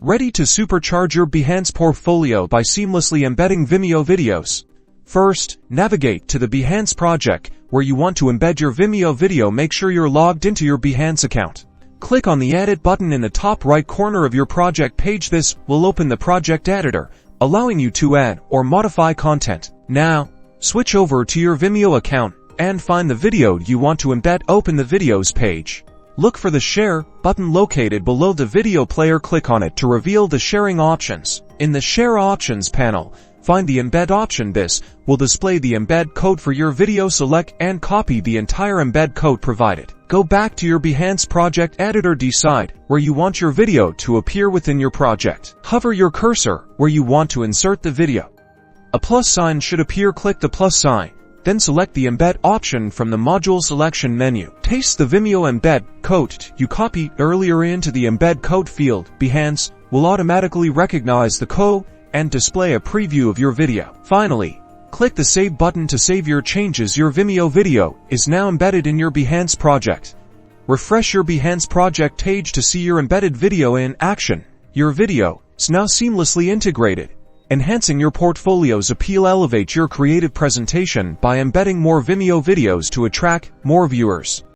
Ready to supercharge your Behance portfolio by seamlessly embedding Vimeo videos? First, navigate to the Behance project where you want to embed your Vimeo video. Make sure you're logged into your Behance account. Click on the Edit button in the top right corner of your project page. This will open the project editor, allowing you to add or modify content. Now, switch over to your Vimeo account and find the video you want to embed. Open the Videos page. Look for the Share button located below the video player. Click on it to reveal the sharing options. In the Share Options panel, find the Embed option. This will display the embed code for your video. Select and copy the entire embed code provided. Go back to your Behance project editor. Decide where you want your video to appear within your project. Hover your cursor where you want to insert the video. A plus sign should appear. Click the plus sign. Then select the Embed option from the module selection menu. Paste the Vimeo embed code you copied earlier into the embed code field. Behance will automatically recognize the code and display a preview of your video. Finally, click the Save button to save your changes. Your Vimeo video is now embedded in your Behance project. Refresh your Behance project page to see your embedded video in action. Your video is now seamlessly integrated, enhancing your portfolio's appeal. Elevate your creative presentation by embedding more Vimeo videos to attract more viewers.